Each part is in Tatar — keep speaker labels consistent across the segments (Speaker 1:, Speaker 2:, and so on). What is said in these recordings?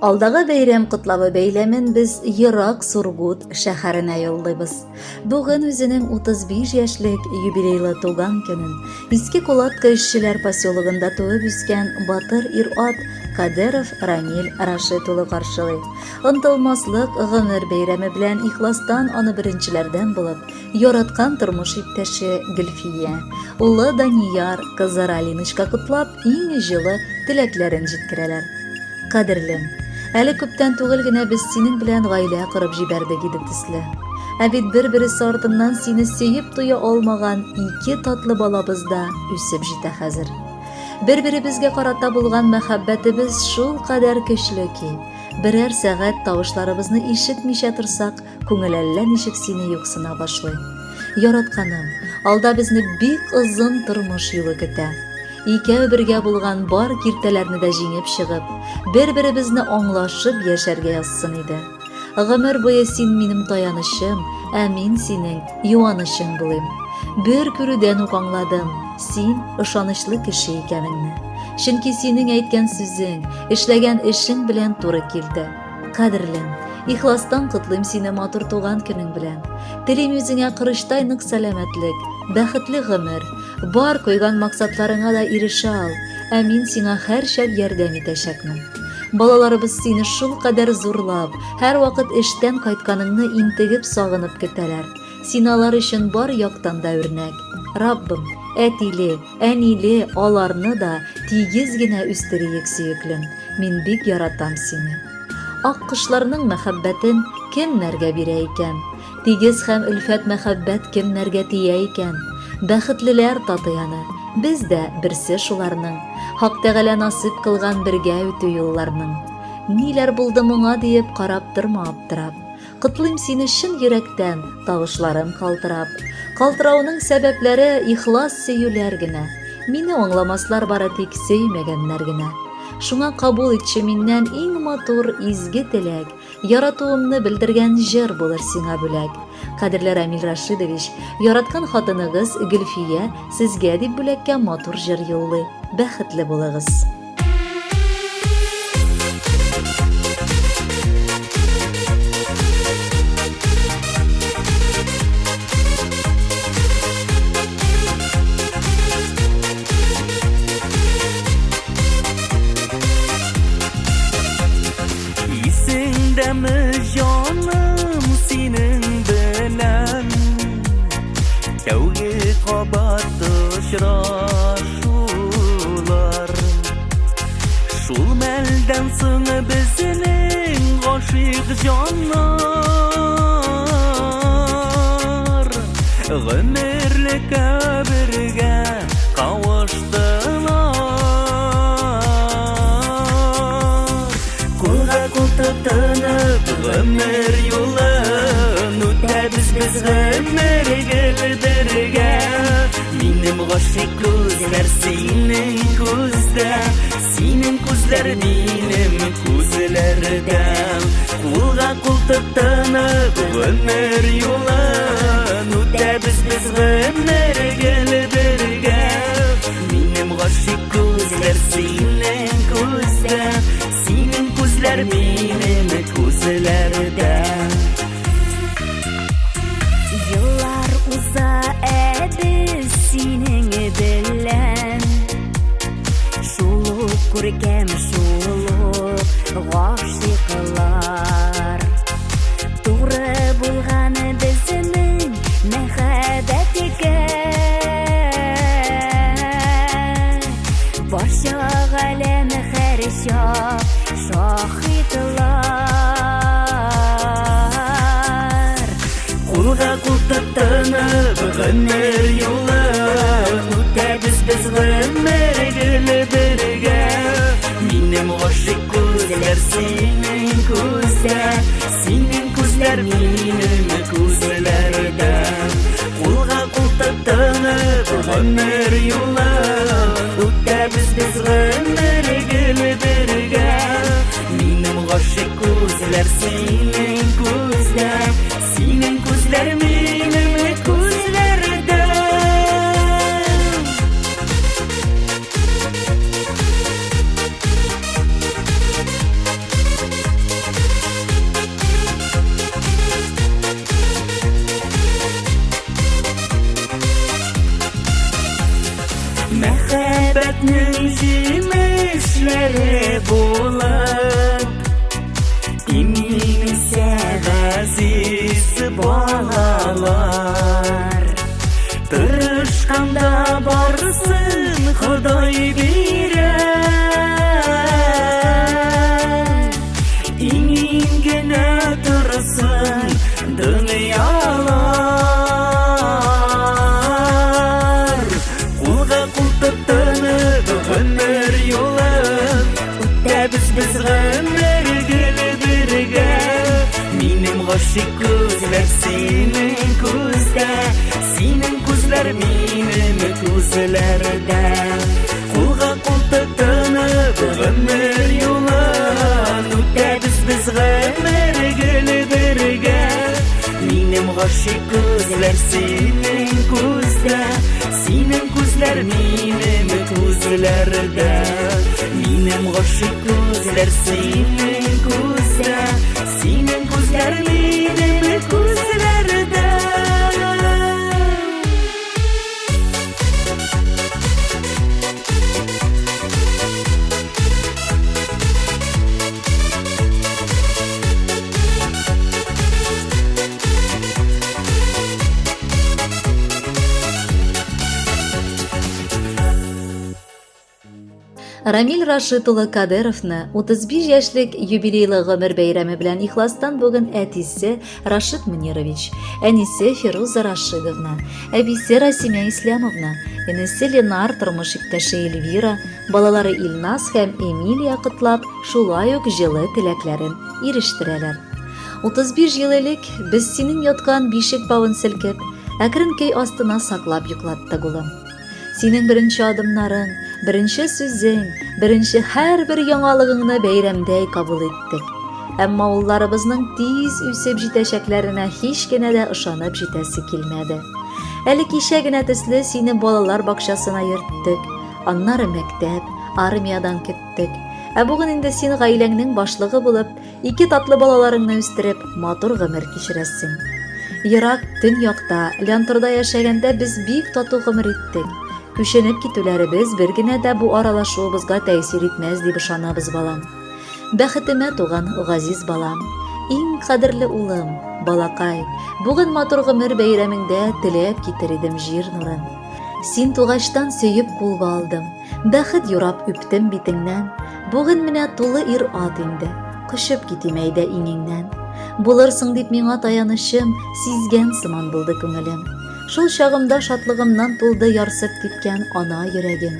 Speaker 1: Алдагы бәйрәм котлавы бәйләмен без ерак Сургут шәһәренә юллыйбыз. Бүген үзенең 35 яшьлек юбилейлы туган көнен Иске Кулатка эшчеләр поселогында туып үскән батыр ир-ат Кадеров Рамил Рашид улы каршылый. Ынтылмаслык гомер бәйрәме белән ихластан аны беренчеләрдән булып, яраткан тормыш иптәше Гөлфия, улы Данияр, кызы Алиночка котлап, иң җылы теләкләрен җиткерәләр. Кадерлем, әле күптән түгел генә без синең белән гаилә корып җибәрдек иде төсле. Ә бит бер-берсе артыннан сине сөеп туя алмаган ике татлы балабыз да үсеп җитә хәзер. Бер-беребезгә карата булган мәхәббәтебез шул кадәр көчле ки, берәр сәгать тавышларыбызны ишетмичә торсак, күңел әллә ничек сине юксына башлый. Яратканым, алда безне бик озын тормыш юлы көтә. Икәү бергә булган бар киртәләрне дә җиңеп чыгып, бер-беребезне аңлашып яшәргә язсын иде. Гомер буе син минем таянычым, ә мин синең юанычың булыйм. Бер күрүдән үк аңладым, син ышанычлы кеше икәнеңне. Чөнки синең әйткән сүзең, эшләгән эшең белән туры килде. Кадерлем, ихластан котлыйм сине матур туган көнең белән. Телим үзеңә кырыштай нык сәламәтлек, бәхетле гомер, бар койган максатларыңа да ирешә ал, ә мин сиңа һәрчак ярдәм итәчәкмен. Балаларыбыз сине шул кадәр зурлап, һәр вакыт эштән кайтканыңны интегеп сагынып көтәләр. Син алар өчен бар яктан да үрнәк. Раббым, әтиле, әниле аларны да тигез генә үстерик сөеклем. Мин бик яратам сине. Ак кошларның мәхәббәтен кемнәргә бирә икән? Тигез һәм үлфәт мәхәббәт кемнәргә тия икән? Бәхетлеләр татыяны, без дә берсе шуларның. Хак Тәгалә насыйп кылган бергә үтү юлларның. Ниләр булды моңа диеп карап торма аптырап. Котлыйм сине чын йөрәктән, тавышларым калтырап. Калтырауның сәбәпләре ихлас сөюләр генә. Мине аңламаслар бары тик сөймәгәннәр генә. Шуңа кабул итче миннән иң матур изге теләк, яратуымны белдергән җыр булыр сиңа бүләк. Кадерле Рамил Рашидович, яраткан хатыныгыз Гөлфия сезгә дип бүләккә матур җыр юллый. Бәхетле булыгыз.
Speaker 2: Isingdami jonim sening bilan Tavga qabat uchrashuvlar Shul maldan so'ng bizning g'oshiq jonlar G'umrlikka birga qavuşdilar Tınıp gümür yolun Ütəbiz biz gümür güldirge Minim g'oşiq ko'zlar senin ko'zda Senin ko'zlar minim ko'zlarda Qo'lga qo'l tutınıp gümür yolun Ütəbiz biz gümür güldirge Minim g'oşiq ko'zlar senin ko'zda Senin ko'zlar minim ko'zlarda Yıllar uza biz sening bilan Şuluq ko'rkam şuluq g'oshiqlar To'g'ri bo'lgan bizning muhabbatiga Boshqa alam har şahidlar Qo'lga qo'l tutınıp g'umir yo'lin O'tamiz biz g'umir birga Minim g'oshiq ko'zlar sening ko'zda Sening ko'zlar minim ko'zlarda Qo'lga qo'l tutınıp g'umir yo'lin O'tamiz biz g'umir birga Minim g'oshiq ko'zlar sening ko'zda Sening ko'zlar minim ko'zlarda гомер гülü birge. Minim g'oshik ko'zlar sening ko'zda, sening ko'zlar mening ko'zlarda. Qo'lga qo'l tutinib g'umr yo'lan o'tamiz biz g'umr gülü birge. Minim g'oshik ko'zlar sening ko'zda, sening ko'zlar mening ko'zlarda. Minim g'oshik ko'zlar sening ko'zda, sening ko'zlar mening ko'zlarda.
Speaker 1: Рамил Рашид улы Кадыровны 35 яшьлек юбилейлы гомер бәйрәме белән ихластан бүген әтисе Рашид Мөнирович, әнисе Фируза Рашидовна, әбисе Расимә Ислямовна, энесе Ленар, тормыш иптәше Эльвира, балалары Илназ һәм Эмилия котлап, шулай ук җылы теләкләрен ирештерәләр. 35 ел элек без синең яткан бишек бавын селкеп, әкрен көй астына саклап йоклаттык улым. Синең беренче адымнарың, беренче сүзең, беренче һәрбер яңалыгыңны бәйрәмдәй кабул иттек. Әмма улларыбызның тиз үсеп җитәчәкләренә һич кенә дә ышанып җитәсе килмәде. Әле кичә генә төсле сине балалар бакчасына йөрттек, аннары мәктәп, армиядан киттек. Ә бүген инде син гаиләңнең башлыгы булып, 2 татлы балаларыңны үстереп, матур гомер кичерәсең. Ерак төньякта, Лянторда яшәгәндә без бик тату гомер иттек. Күченеп китүләребез бер генә дә бу аралашуыбызга тәэсир итмәс дип ышанабыз, балам. Бәхетемә туган газиз балам, иң кадерле улым, балакай, бүген матур гомер бәйрәмеңдә теләп китер идем җир нурын. Син тугачтан сөеп кулга алдым, бәхет юрап үптем битеңнән. Бүген менә тулы ир ат инде, кошып китим әйдә иңеңнән. Булырсың дип миңа таянышым, сизгән сыман булды күңелем. Шул чагымда шатлыгымнан тулды ярсып типкән ана йөрәгем.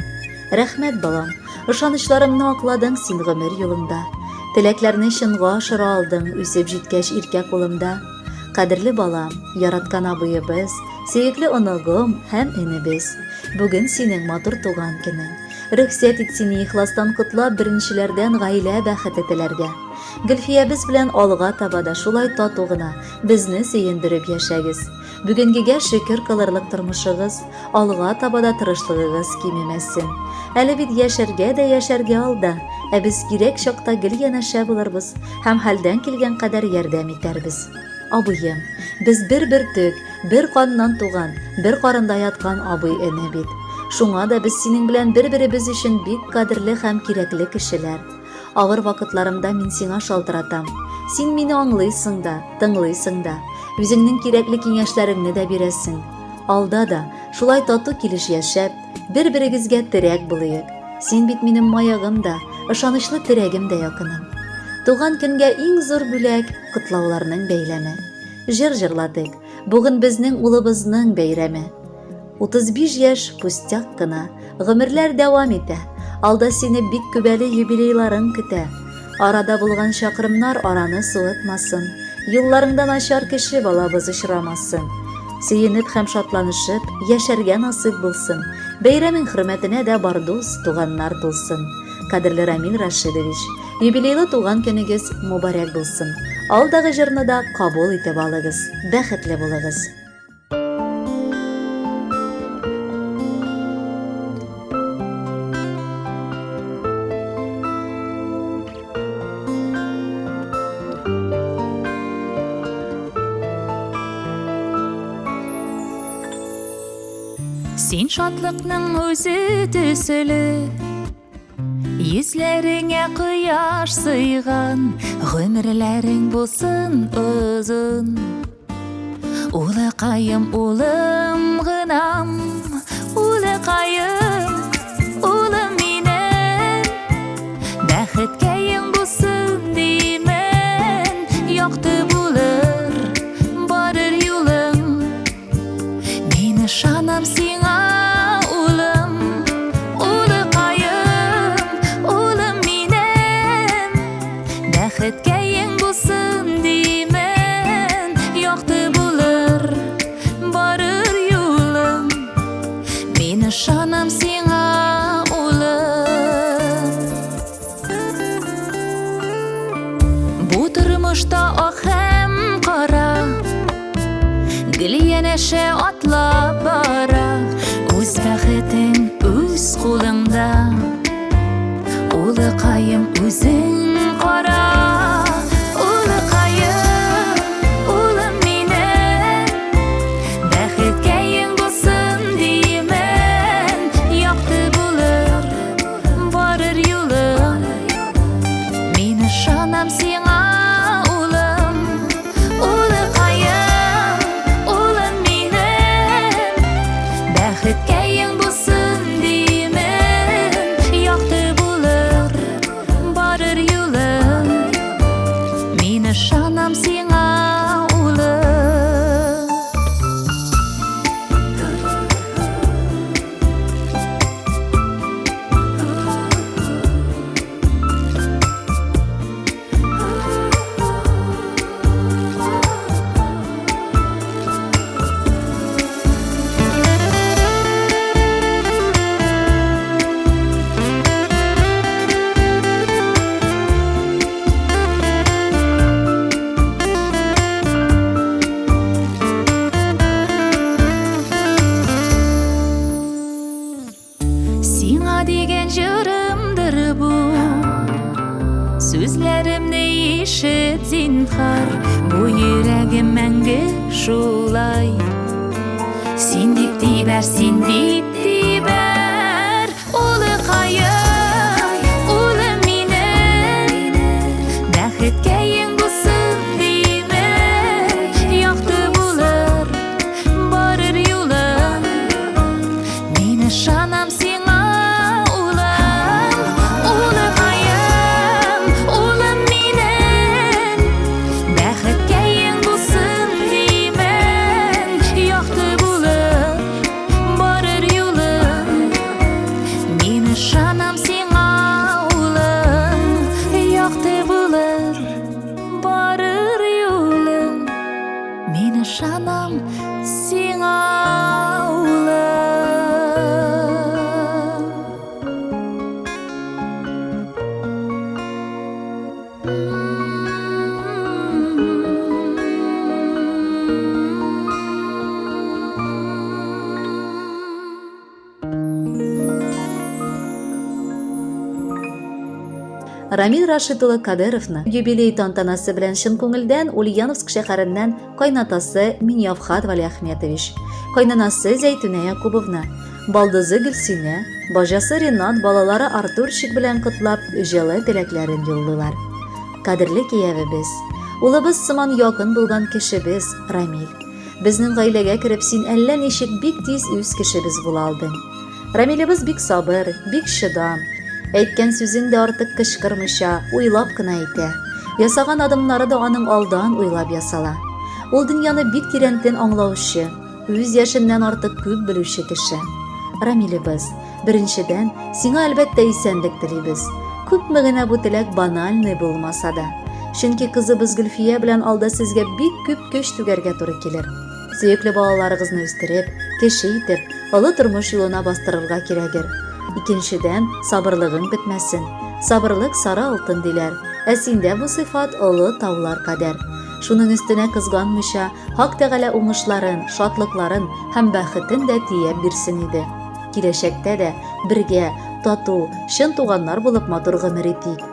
Speaker 1: Рәхмәт, балам, ышанычларымны акладың син гомер юлында. Теләкләрне чынга ашыра алдың, үсеп җиткәч иркәк улымда. Кадерле балам, яраткан абыебыз, сөекле оныгым һәм энебез. Бүген синең матур туган көнең. Рөхсәт ит сине ихластан котлап беренчеләрдән гаилә бәхете теләргә. Гөлфиябез белән алга таба да шулай тату гына безне сөендереп яшәгез. Бүгенгегә шөкер кылырлык тормышыгыз, алга таба да тырышлыгыгыз кимемәсен. Әле бит яшәргә алда, ә без кирәк чакта гел янәшә булырбыз һәм хәлдән килгән кадәр ярдәм итәрбез. Абыем, без бер төк, бер каннан туган, бер карында яткан абый эне бит. Шуңа да без синең белән бер-беребез өчен бик кадерле һәм кирәкле кешеләр. Авыр вакытларымда мин сиңа шалтыратам. Син мине аңлыйсың да, тыңлыйсың да. Үзеңнең кирәкле киңәшләреңне дә бирәсең. Алда да шулай тату килеш яшәп, бер-берегезгә терәк булыйк. Син бит минем маягым да, ышанычлы терәгем дә якыным. Туган көнгә иң зур бүләк котлауларның бәйләме. Җыр җырладык. Бүген безнең улыбызның бәйрәме. 35 яшь пустяк кына, гомерләр дәвам итә. Алда сине бик күбәле юбилейларың көтә. Арада булган чакрымнар араны суытмасын. Юлларыңда начар кеше балабыз очрамасын. Сөенеп һәм шатланышып, яшәргә насыйп булсын. Бәйрәмең хөрмәтенә дә бар дус, туганнар тулсын. Кадерле Рамил Рашидович, юбилейлы туган көнегез мубарәк булсын. Алдагы җырны да кабул итеп алыгыз. Бәхетле булыгыз.
Speaker 3: Син шатлыкның үзе төселе, йөзләреңә кояш сыйган, гомерләрең булсын озын. Улыкаем улым гынам, улыкаем улым минем, бәхеткәең булсын димен, якты булыр барыр юлың. Мин ышанам сиңа улым, улыкаем улым минем, бәхеткә ең булсын димен, якты булыр барыр юлым, мин ышанам сиңа, улым. Бу тормышта ак һәм кара, гел янәшә атлап бара, үз бәхетең үз кулыңда, улыкаем үзең кара. Улыкаем, улым минем, бәхеткә ең булсын димен, якты булыр барыр юлым, мин ышанам сиңа, улым. Улыкаем, улым минем, бәхеткә ең булсын димен, якты булыр барыр юлым, мин ышанам сиңа, улым. Сиңа дигән җырымдыр бу, сүзләремне ишет зинһар, бу йөрәгем мәңге шулай. Син дип тибәр, син дип тибәр, улыкаем, улым минем, бәхеткә ең булсын димен, якты булыр барыр юлым, мин ышанам сиңа, улым. Улыкаем, улым минем, бәхеткә ең булсын димен, якты булыр барыр юлым, мин ышанам сиңа, улым. Якты булыр барыр юлым, мин ышанам сиңа, улым.
Speaker 1: Рамил Рашид улы Кадыровны юбилей тантанасы белән чын күңелдән Ульяновск шәһәреннән кайнатасы Миньявхат Валиәхмәтович, кайнанасы Зәйтүнә Якубовна, балдызы Гөлсинә, бажасы Ринат балалары Артурчик белән котлап җылы теләкләрен юллыйлар. Кадерле киявебез, улыбыз сыман якын булган кешебез Рамил. Безнең гаиләгә кереп син әллә ничек бик тиз үз кешебез була алдың. Рамилебез бик сабыр, бик чыдам. Әйткән сүзен дә артык кычкырмыйча, уйлап кына әйтә. Ясаган адымнары да аның алдан уйлап ясала. Ул дөньяны бик тирәнтен аңлаучы, үз яшеннән артык күп белүче кеше. Рамилебез, беренчедән, сиңа әлбәттә исәнлек телибез. Күпме генә бу теләк банальный булмаса да. Чөнки кызыбыз Гөлфия белән алда сезгә бик күп көч түгәргә туры килер. Сөекле балаларыгызны үстереп, кеше итеп, олы тормыш юлына бастырырга кирәгер. Икенчедән, сабырлыгың бетмәсен. Сабырлык сары алтын диләр, ә синдә бу сыйфат олы таулар кадәр. Шуның өстенә кызганмыйча, Хак Тәгалә уңышларын, шатлыкларын һәм бәхетен дә тиеп бирсен иде. Киләчәктә дә бергә, тату, чын туганнар булып матур гомер итик.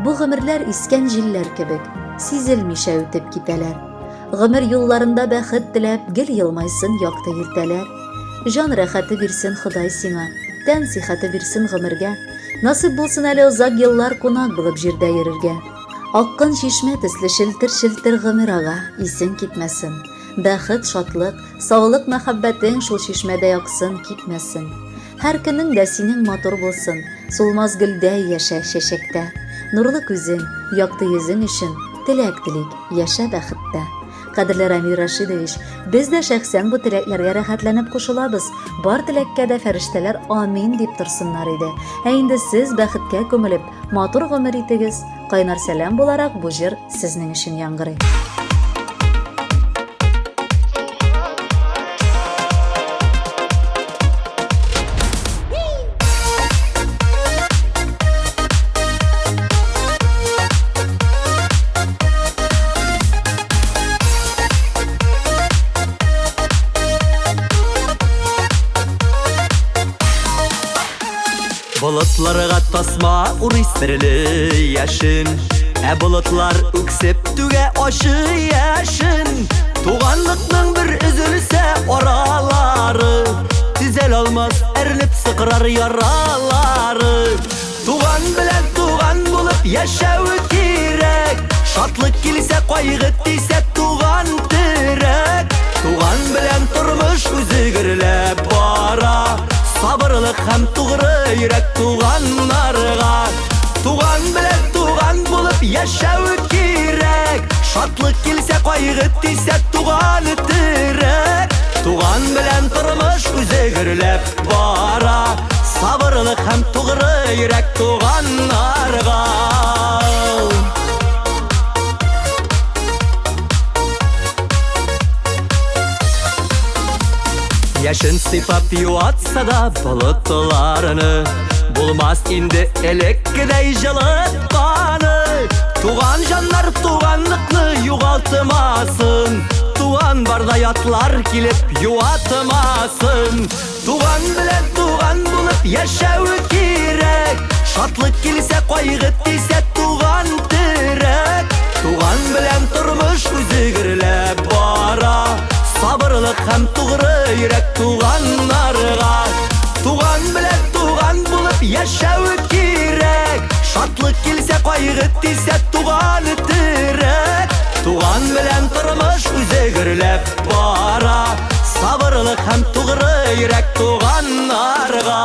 Speaker 1: Бу гомерләр искән җилләр кебек, сизелмичә үтеп китәләр. Гомер юлларында бәхет теләп, гел елмайсын якты иртәләр. Җан рәхәте бирсен Ходай сиңа, тән сихәте бирсен гомергә. Насыйп булсын әле озак еллар кунак булып җирдә йөрергә. Аккан чишмә төсле челтер-челтер гомер ага, исең китмәсен. Бәхет, шатлык, саулык, мәхәббәтең шул чишмәдә яксын, китмәсен. Һәр көнең дә синең матур булсын, сулмас гөлдәй яшә чәчәктә. Нурлы күзең, якты йөзең өчен теләк телик, яшә бәхеттә. Кадерле Рамил Рашидович, без дә шәхсән бу теләкләргә рәхәтләнеп кушылабыз. Бар теләккә дә фәрештәләр амин дип торсыннар иде. Ә инде сез бәхеткә күмелеп, матур гомер итегез, кайнар сәлам буларак бу җыр сезнең өчен яңгырый.
Speaker 2: Bulutlarga tasma urый серле яшен, bulutlar үксеп түгә ашы яшен. Туганлыкның бер үзелсә аралары, түзәл алмас әрнеп сыкрар яралары. Туган белән туган булып яшәү кирәк, шатлык килсә кайгы тисә туган терәк. Туган белән тормыш үзе гөрләп бара, сабырлык һәм тугры йөрәк туганнарга. Туган белән туган булып яшәү кирәк, шатлык килсә кайгы тисә туган терәк. Туган белән тормыш үзе гөрләп бара, сабырлык һәм тугры йөрәк туганнарга. Яшен сыйпап юатса да болытларыны, булмас инде элеккедәй җылытканы. Туган җаннар туганлыкны югалтмасын, туган барда ятлар килеп юатмасын. Туган белән туган булып яшәү кирәк, шатлык килсә кайгы тисә туган терәк. Туган белән тормыш үзе гөрләп бара, сабырлык һәм тугры йөрәк туганнарга. Туган белән туган булып яшәү кирәк, шатлык килсә кайгы тисә туган терәк. Туган белән тормыш үзе гөрләп бара, сабырлык һәм тугры йөрәк туганнарга.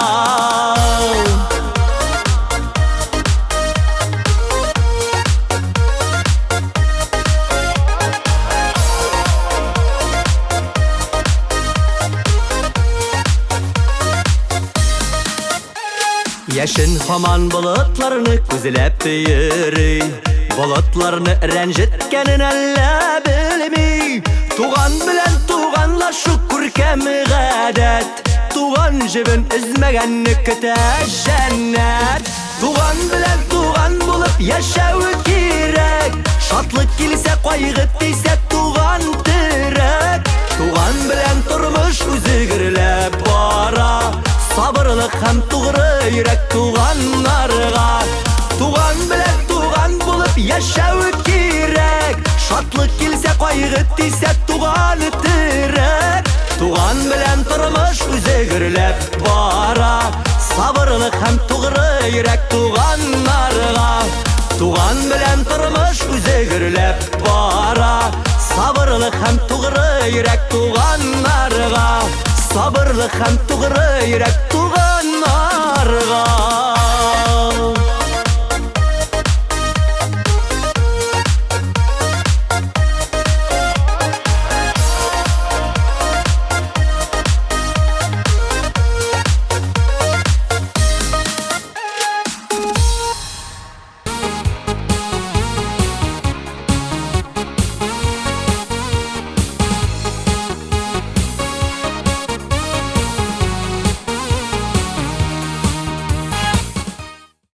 Speaker 2: Яшен һаман болытларны күзләп йөри, болытларны рәнҗеткәнен әллә белми. Туган белән туганлашу күркәм гадәт, туган җебен өзмәгәнне көтә җәннәт. Туган белән туган булып яшәү кирәк, шатлык килсә кайгы тисә туган терәк. Туган белән тормыш үзе гөрләп бара, сабырлык һәм тугры йөрәк туганнарга. Туган белән туган булып яшәү кирәк, шатлык килсә кайгы тисә туган терәк. Туган белән тормыш үзе гөрләп бара, сабырлык һәм тугры йөрәк туганнарга. Туган белән тормыш үзе гөрләп бара, сабырлык һәм тугры йөрәк туганнарга. Сабырлык һәм тугры йөрәк туганнарга.